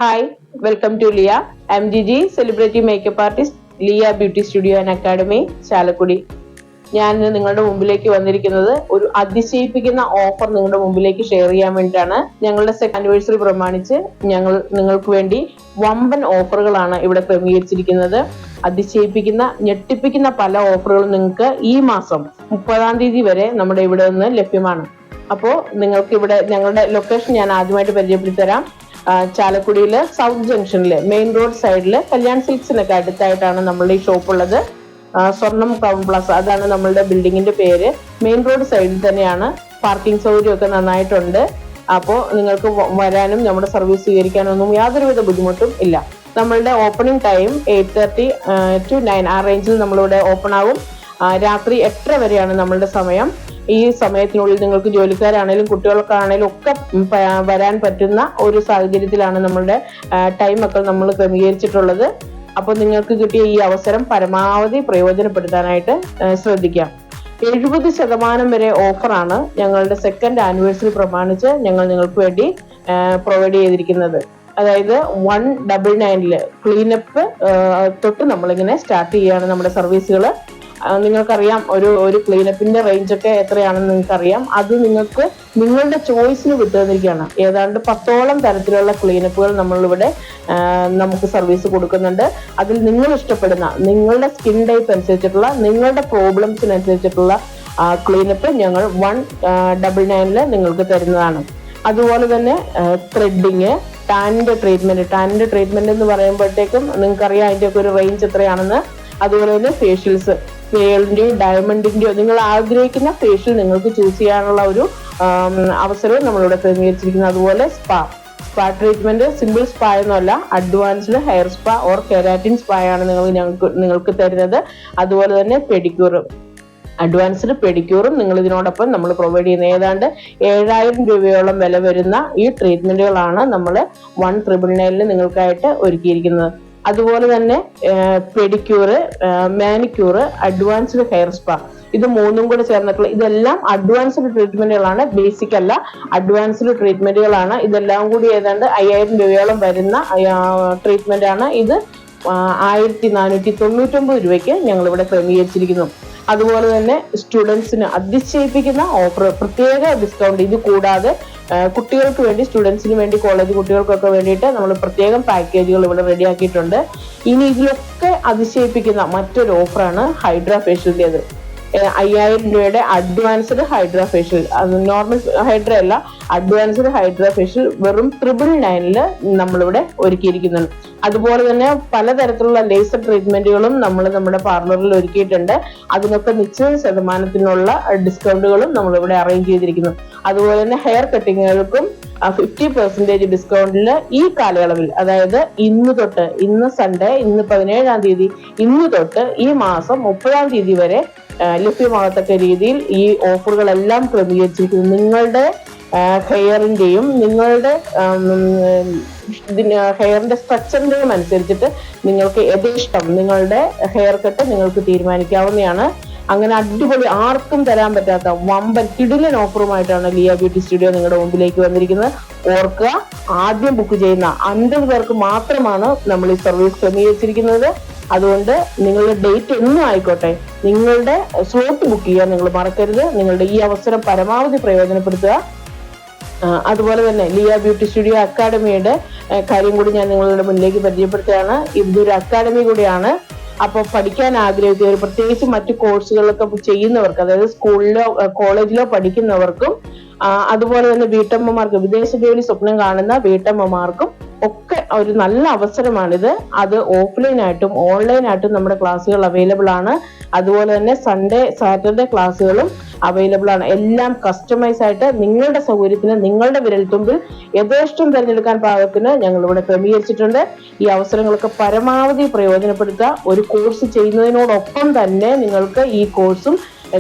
Hi, welcome to Leah. I'm Gigi, celebrity makeup artist, Leah Beauty Studio and Academy, Chalakudy. ഞാൻ നിങ്ങളുടെ മുമ്പിലേക്ക് വന്നിരിക്കുന്നത് ഒരു അതിശയിപ്പിക്കുന്ന ഓഫർ നിങ്ങളുടെ മുമ്പിലേക്ക് ഷെയർ ചെയ്യാൻ വേണ്ടിയിട്ടാണ്. ഞങ്ങളുടെ സെക്കൻഡ് ആനിവേഴ്സറി പ്രമാണിച്ച് ഞങ്ങൾ നിങ്ങൾക്ക് വേണ്ടി വമ്പൻ ഓഫറുകളാണ് ഇവിടെ ക്രമീകരിച്ചിരിക്കുന്നത്. അതിശയിപ്പിക്കുന്ന ഞെട്ടിപ്പിക്കുന്ന പല ഓഫറുകളും നിങ്ങൾക്ക് ഈ മാസം 30-ാം തീയതി വരെ നമ്മുടെ ഇവിടെ നിന്ന് ലഭ്യമാണ്. അപ്പോൾ നിങ്ങൾക്ക് ഇവിടെ ഞങ്ങളുടെ ലൊക്കേഷൻ ഞാൻ ആദ്യമായിട്ട് പരിചയപ്പെടുത്തി തരാം. ചാലക്കുടിയില് സൗത്ത് ജംഗ്ഷനില് മെയിൻ റോഡ് സൈഡില് കല്യാൺ സിൽക്സിനൊക്കെ അടുത്തായിട്ടാണ് നമ്മളുടെ ഈ ഷോപ്പ് ഉള്ളത്. സ്വർണം ടൗൺ പ്ലാസ, അതാണ് നമ്മളുടെ ബിൽഡിങ്ങിന്റെ പേര്. മെയിൻ റോഡ് സൈഡിൽ തന്നെയാണ്. പാർക്കിംഗ് സൗകര്യം ഒക്കെ നന്നായിട്ടുണ്ട്. അപ്പോൾ നിങ്ങൾക്ക് വരാനും നമ്മുടെ സർവീസ് സ്വീകരിക്കാനൊന്നും യാതൊരുവിധ ബുദ്ധിമുട്ടും ഇല്ല. നമ്മളുടെ ഓപ്പണിംഗ് ടൈം 8:30 to 9 ആ റേഞ്ചിൽ നമ്മളിവിടെ ഓപ്പൺ ആകും. രാത്രി 8:30 വരെയാണ് നമ്മളുടെ സമയം. ഈ സമയത്തിനുള്ളിൽ നിങ്ങൾക്ക് ജോലിക്കാരാണേലും കുട്ടികൾക്കാണേലും ഒക്കെ വരാൻ പറ്റുന്ന ഒരു സാഹചര്യത്തിലാണ് നമ്മളുടെ ടൈമൊക്കെ നമ്മൾ ക്രമീകരിച്ചിട്ടുള്ളത്. അപ്പോൾ നിങ്ങൾക്ക് കിട്ടിയ ഈ അവസരം പരമാവധി പ്രയോജനപ്പെടുത്താനായിട്ട് ശ്രദ്ധിക്കാം. 70% വരെ ഓഫറാണ് ഞങ്ങളുടെ സെക്കൻഡ് ആനിവേഴ്സറി പ്രമാണിച്ച് ഞങ്ങൾ നിങ്ങൾക്ക് വേണ്ടി പ്രൊവൈഡ് ചെയ്തിരിക്കുന്നത്. അതായത് 199 ക്ലീനപ്പ് തൊട്ട് നമ്മളിങ്ങനെ സ്റ്റാർട്ട് ചെയ്യുകയാണ് നമ്മുടെ സർവീസുകൾ. നിങ്ങൾക്കറിയാം ഒരു ക്ലീനപ്പിന്റെ റേഞ്ച് ഒക്കെ എത്രയാണെന്ന് നിങ്ങൾക്കറിയാം. അത് നിങ്ങൾക്ക് നിങ്ങളുടെ ചോയ്സിന് വിട്ടുതന്നിരിക്കുകയാണ്. ഏതാണ്ട് 10ഓളം തരത്തിലുള്ള ക്ലീനപ്പുകൾ നമ്മളിവിടെ നമുക്ക് സർവീസ് കൊടുക്കുന്നുണ്ട്. അതിൽ നിങ്ങൾ ഇഷ്ടപ്പെടുന്ന നിങ്ങളുടെ സ്കിൻ ടൈപ്പ് അനുസരിച്ചിട്ടുള്ള നിങ്ങളുടെ പ്രോബ്ലംസിനനുസരിച്ചിട്ടുള്ള ക്ലീനപ്പ് ഞങ്ങൾ 199 നിങ്ങൾക്ക് തരുന്നതാണ്. അതുപോലെ തന്നെ ത്രെഡിങ്, ടാനിന്റെ ട്രീറ്റ്മെന്റ് എന്ന് പറയുമ്പോഴത്തേക്കും നിങ്ങൾക്കറിയാം അതിന്റെ ഒക്കെ ഒരു റേഞ്ച് എത്രയാണെന്ന്. അതുപോലെ തന്നെ ഫേഷ്യൽസ്, പേളിന്റെയോ ഡയമണ്ടിന്റെയോ നിങ്ങൾ ആഗ്രഹിക്കുന്ന ഫേഷ്യൽ നിങ്ങൾക്ക് ചൂസ് ചെയ്യാനുള്ള ഒരു അവസരവും നമ്മളിവിടെ ക്രമീകരിച്ചിരിക്കുന്നത്. അതുപോലെ സ്പാ ട്രീറ്റ്മെന്റ് സിമ്പിൾ സ്പാ എന്നല്ല, advanced hair spa or keratin spa ആണ് നിങ്ങൾക്ക് തരുന്നത്. അതുപോലെ തന്നെ അഡ്വാൻസ്ഡ് പെഡിക്യൂറും നിങ്ങൾ ഇതിനോടൊപ്പം നമ്മൾ പ്രൊവൈഡ് ചെയ്യുന്നത്. ഏതാണ്ട് 7,000 രൂപയോളം വില വരുന്ന ഈ ട്രീറ്റ്മെന്റുകളാണ് നമ്മൾ 199 നിങ്ങൾക്കായിട്ട് ഒരുക്കിയിരിക്കുന്നത്. അതുപോലെ തന്നെ പെഡിക്യൂറ്, മാനിക്യൂറ്, അഡ്വാൻസ്ഡ് ഹെയർ സ്പാ, ഇത് മൂന്നും കൂടെ ചേർന്നിട്ടുള്ള ഇതെല്ലാം അഡ്വാൻസ്ഡ് ട്രീറ്റ്മെന്റുകളാണ്. ബേസിക് അല്ല, അഡ്വാൻസ്ഡ് ട്രീറ്റ്മെന്റുകളാണ്. ഇതെല്ലാം കൂടി ഏതാണ്ട് 5,000 രൂപയോളം വരുന്ന ട്രീറ്റ്മെന്റ് ആണ്. ഇത് 1,499 രൂപയ്ക്ക് ഞങ്ങൾ ഇവിടെ ക്രമീകരിച്ചിരിക്കുന്നു. അതുപോലെ തന്നെ സ്റ്റുഡൻസിന് അതിശയിപ്പിക്കുന്ന ഓഫർ, പ്രത്യേക ഡിസ്കൗണ്ട്. ഇത് കൂടാതെ കുട്ടികൾക്ക് വേണ്ടി, സ്റ്റുഡൻസിന് വേണ്ടി, കോളേജ് കുട്ടികൾക്കൊക്കെ വേണ്ടിയിട്ട് നമ്മൾ പ്രത്യേകം പാക്കേജുകൾ ഇവിടെ റെഡിയാക്കിയിട്ടുണ്ട്. ഇനി ഇതിലൊക്കെ അതിശയിപ്പിക്കുന്ന മറ്റൊരു ഓഫറാണ് ഹൈഡ്രാ ഫേഷ്യലിൻ്റെത്. 5,000 രൂപയുടെ അഡ്വാൻസ്ഡ് ഹൈഡ്രാ ഫേഷ്യൽ, അത് നോർമൽ ഹൈഡ്ര അല്ല, അഡ്വാൻസ്ഡ് ഹൈഡ്രാ ഫേഷ്യൽ വെറും 999 നമ്മളിവിടെ ഒരുക്കിയിരിക്കുന്നുണ്ട്. അതുപോലെ തന്നെ പലതരത്തിലുള്ള ലേസർ ട്രീറ്റ്മെന്റുകളും നമ്മൾ നമ്മുടെ പാർലറിൽ ഒരുക്കിയിട്ടുണ്ട്. അതിനൊക്കെ നിശ്ചിത ശതമാനത്തിനുള്ള ഡിസ്കൗണ്ടുകളും നമ്മളിവിടെ അറേഞ്ച് ചെയ്തിരിക്കുന്നു. അതുപോലെ തന്നെ ഹെയർ കട്ടിങ്ങുകൾക്കും 50% ഡിസ്കൗണ്ടിൽ ഈ കാലയളവിൽ, അതായത് ഇന്ന് സൺഡേ, ഇന്ന് 17-ാം തീയതി, ഇന്ന് തൊട്ട് ഈ മാസം 30-ാം തീയതി വരെ ലഭ്യമാകത്തക്ക രീതിയിൽ ഈ ഓഫറുകളെല്ലാം ക്രമീകരിച്ചിരിക്കുന്നു. നിങ്ങളുടെ ഹെയറിന്റെയും നിങ്ങളുടെ ഹെയറിന്റെ സ്ട്രക്ചറിന്റെയും അനുസരിച്ചിട്ട് നിങ്ങൾക്ക് യഥേഷ്ടം നിങ്ങളുടെ ഹെയർ കട്ട് നിങ്ങൾക്ക് തീരുമാനിക്കാവുന്നതാണ്. അങ്ങനെ അടിപൊളി, ആർക്കും തരാൻ പറ്റാത്ത വമ്പൻ കിടിലൻ ഓഫറുമായിട്ടാണ് ലിയ ബ്യൂട്ടി സ്റ്റുഡിയോ നിങ്ങളുടെ മുമ്പിലേക്ക് വന്നിരിക്കുന്നത്. ഓർക്കുക, ആദ്യം ബുക്ക് ചെയ്യുന്ന 50 പേർക്ക് മാത്രമാണ് നമ്മൾ ഈ സർവീസ് ക്രമീകരിച്ചിരിക്കുന്നത്. അതുകൊണ്ട് നിങ്ങളുടെ ഡേറ്റ് എന്നും ആയിക്കോട്ടെ, നിങ്ങളുടെ സ്ലോട്ട് ബുക്ക് ചെയ്യാൻ നിങ്ങൾ മറക്കരുത്. നിങ്ങളുടെ ഈ അവസരം പരമാവധി പ്രയോജനപ്പെടുത്തുക. അതുപോലെ തന്നെ ലിയ ബ്യൂട്ടി സ്റ്റുഡിയോ അക്കാഡമിയുടെ കാര്യം കൂടി ഞാൻ നിങ്ങളുടെ മുന്നിലേക്ക് പരിചയപ്പെടുത്തുകയാണ്. ഇതൊരു അക്കാഡമി കൂടിയാണ്. അപ്പൊ പഠിക്കാൻ ആഗ്രഹിക്കുന്നവർ, പ്രത്യേകിച്ച് മറ്റു കോഴ്സുകളൊക്കെ ചെയ്യുന്നവർക്ക്, അതായത് സ്കൂളിലോ കോളേജിലോ പഠിക്കുന്നവർക്കും, അതുപോലെ തന്നെ വീട്ടമ്മമാർക്ക്, വിദേശ ജോലി സ്വപ്നം കാണുന്ന വീട്ടമ്മമാർക്കും ഒക്കെ ഒരു നല്ല അവസരമാണിത്. അത് ഓഫ്ലൈനായിട്ടും ഓൺലൈനായിട്ടും നമ്മുടെ ക്ലാസ്സുകൾ അവൈലബിൾ ആണ്. അതുപോലെ തന്നെ സാറ്റർഡേ ക്ലാസ്സുകളും അവൈലബിൾ ആണ്. എല്ലാം കസ്റ്റമൈസ് ആയിട്ട് നിങ്ങളുടെ സൗകര്യത്തിന്, നിങ്ങളുടെ വിരൽത്തുമ്പിൽ യഥേഷ്ടം തിരഞ്ഞെടുക്കാൻ പാകത്തിന് ഞങ്ങൾ ഇവിടെ ക്രമീകരിച്ചിട്ടുണ്ട്. ഈ അവസരങ്ങളൊക്കെ പരമാവധി പ്രയോജനപ്പെടുത്തുക. ഒരു കോഴ്സ് ചെയ്യുന്നതിനോടൊപ്പം തന്നെ നിങ്ങൾക്ക് ഈ കോഴ്സും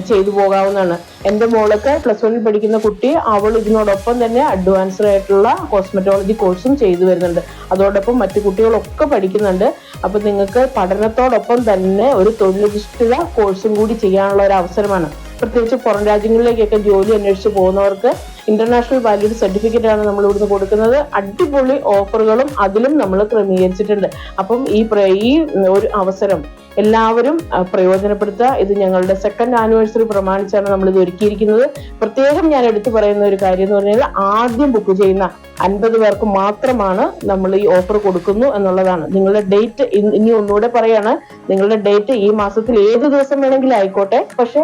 ചെയ്തു പോകാവുന്നതാണ്. എൻ്റെ മോളൊക്കെ +1 പഠിക്കുന്ന കുട്ടി, അവൾ ഇതിനോടൊപ്പം തന്നെ അഡ്വാൻസ്ഡ് ആയിട്ടുള്ള കോസ്മെറ്റോളജി കോഴ്സും ചെയ്തു വരുന്നുണ്ട്. അതോടൊപ്പം മറ്റു കുട്ടികളൊക്കെ പഠിക്കുന്നുണ്ട്. അപ്പൊ നിങ്ങൾക്ക് പഠനത്തോടൊപ്പം തന്നെ ഒരു തൊഴിലധിഷ്ഠിത കോഴ്സും കൂടി ചെയ്യാനുള്ള ഒരു അവസരമാണ്. പ്രത്യേകിച്ച് പുറം രാജ്യങ്ങളിലേക്കൊക്കെ ജോലി അന്വേഷിച്ച് പോകുന്നവർക്ക് ഇന്റർനാഷണൽ വാല്യൂഡ് സർട്ടിഫിക്കറ്റ് ആണ് നമ്മൾ ഇവിടുന്ന് കൊടുക്കുന്നത്. അടിപൊളി ഓഫറുകളും അതിലും നമ്മൾ ക്രമീകരിച്ചിട്ടുണ്ട്. അപ്പം ഈ ഒരു അവസരം എല്ലാവരും പ്രയോജനപ്പെടുത്തുക. ഇത് ഞങ്ങളുടെ 2nd ആനിവേഴ്സറി പ്രമാണിച്ചാണ് നമ്മൾ ഇത് ഒരുക്കിയിരിക്കുന്നത്. പ്രത്യേകം ഞാൻ എടുത്തു പറയുന്ന ഒരു കാര്യം എന്ന് പറഞ്ഞാൽ ആദ്യം ബുക്ക് ചെയ്യുന്ന 50 പേർക്ക് മാത്രമാണ് നമ്മൾ ഈ ഓഫർ കൊടുക്കുന്നു എന്നുള്ളതാണ്. നിങ്ങളുടെ ഡേറ്റ് ഇനി ഒന്നുകൂടെ പറയാണ്, നിങ്ങളുടെ ഡേറ്റ് ഈ മാസത്തിൽ ഏത് ദിവസം വേണമെങ്കിലും ആയിക്കോട്ടെ, പക്ഷെ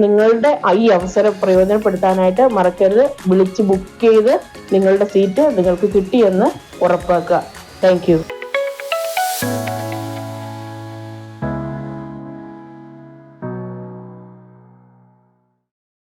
നിങ്ങളുടെ ഈ അവസരം പ്രയോജനപ്പെടുത്താനായിട്ട് മറക്കരുത്. വിളിച്ച് ബുക്ക് ചെയ്ത് നിങ്ങളുടെ സീറ്റ് നിങ്ങൾക്ക് കിട്ടിയെന്ന് ഉറപ്പാക്കുക. Thank you.